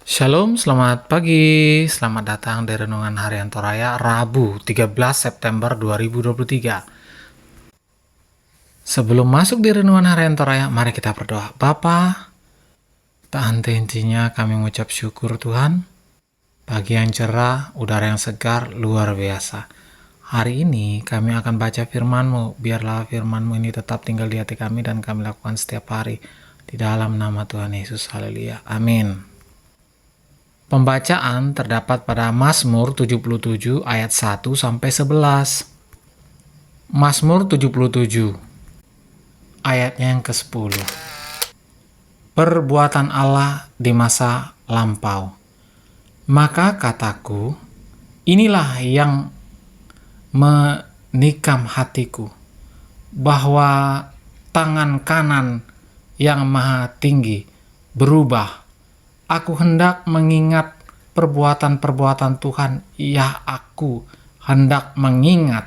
Shalom, selamat pagi. Selamat datang di Renungan Harian Toraya Rabu 13 September 2023. Sebelum masuk di Renungan Harian Toraya, mari kita berdoa. Bapa, tak henti-hentinya kami mengucap syukur Tuhan. Pagi yang cerah, udara yang segar, luar biasa. Hari ini kami akan baca firman-Mu. Biarlah firman-Mu ini tetap tinggal di hati kami dan kami lakukan setiap hari. Di dalam nama Tuhan Yesus. Haleluya. Amin. Pembacaan terdapat pada Mazmur 77 ayat 1 sampai 11. Mazmur 77 ayatnya yang ke-10. Perbuatan Allah di masa lampau. Maka kataku, inilah yang menikam hatiku, bahwa tangan kanan yang maha tinggi berubah. Aku hendak mengingat perbuatan-perbuatan Tuhan. Ya, aku hendak mengingat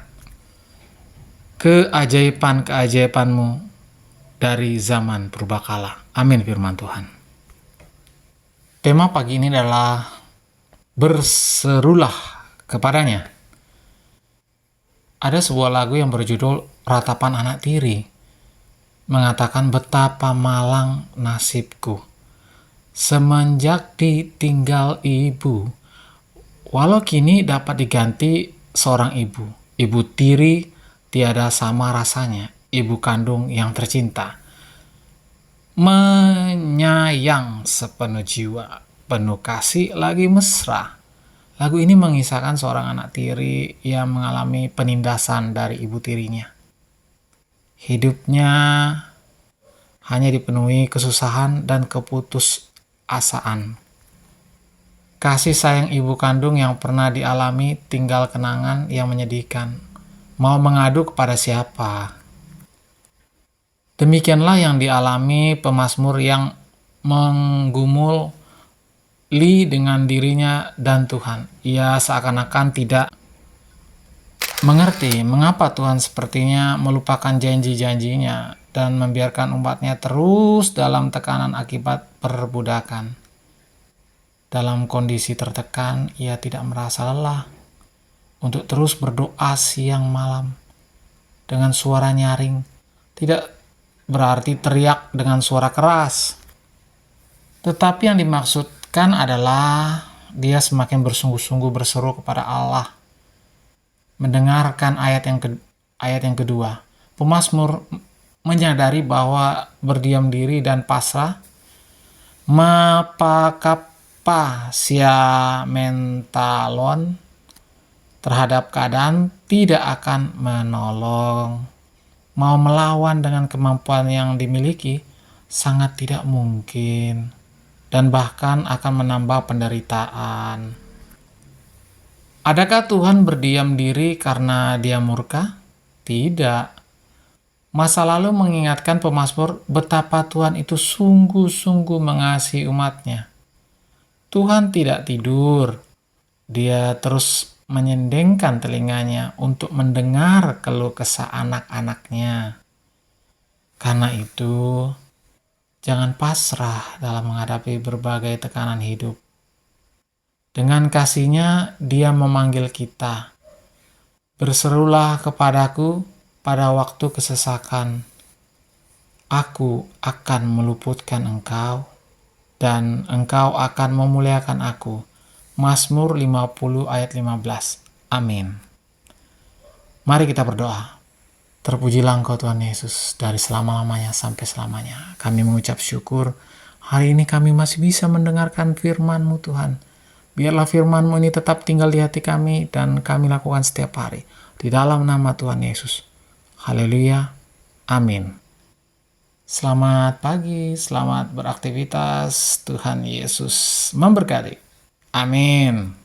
keajaiban-keajaiban-Mu dari zaman purbakala. Amin firman Tuhan. Tema pagi ini adalah berserulah kepadanya. Ada sebuah lagu yang berjudul Ratapan Anak Tiri, mengatakan betapa malang nasibku semenjak ditinggal ibu, walau kini dapat diganti seorang ibu. Ibu tiri tiada sama rasanya, ibu kandung yang tercinta, menyayang sepenuh jiwa, penuh kasih lagi mesra. Lagu ini mengisahkan seorang anak tiri yang mengalami penindasan dari ibu tirinya. Hidupnya hanya dipenuhi kesusahan dan keputusasaan. Kasih sayang ibu kandung yang pernah dialami tinggal kenangan yang menyedihkan. Mau mengadu kepada siapa? Demikianlah yang dialami pemazmur yang menggumuli dengan dirinya dan Tuhan. Ia seakan-akan tidak mengerti mengapa Tuhan sepertinya melupakan janji-janjinya dan membiarkan umatnya terus dalam tekanan akibat perbudakan. Dalam kondisi tertekan, ia tidak merasa lelah untuk terus berdoa siang malam dengan suara nyaring. Tidak berarti teriak dengan suara keras, tetapi yang dimaksudkan adalah dia semakin bersungguh-sungguh berseru kepada Allah. Mendengarkan ayat yang kedua, pemazmur menyadari bahwa berdiam diri dan pasrah mapakapa sia mentalon terhadap keadaan tidak akan menolong. Mau melawan dengan kemampuan yang dimiliki sangat tidak mungkin dan bahkan akan menambah penderitaan. Adakah Tuhan berdiam diri karena Dia murka? Tidak. Masa lalu mengingatkan pemazmur betapa Tuhan itu sungguh-sungguh mengasihi umatnya. Tuhan tidak tidur. Dia terus menyendengkan telinganya untuk mendengar keluh kesah anak-anaknya. Karena itu, jangan pasrah dalam menghadapi berbagai tekanan hidup. Dengan kasih-Nya, Dia memanggil kita. Berserulah kepadaku pada waktu kesesakan. Aku akan meluputkan engkau, dan engkau akan memuliakan aku. Mazmur 50 ayat 15. Amin. Mari kita berdoa. Terpujilah Engkau Tuhan Yesus dari selama-lamanya sampai selamanya. Kami mengucap syukur hari ini kami masih bisa mendengarkan firman-Mu Tuhan. Biarlah firman-Mu ini tetap tinggal di hati kami dan kami lakukan setiap hari. Di dalam nama Tuhan Yesus. Haleluya. Amin. Selamat pagi, selamat beraktivitas. Tuhan Yesus memberkati. Amin.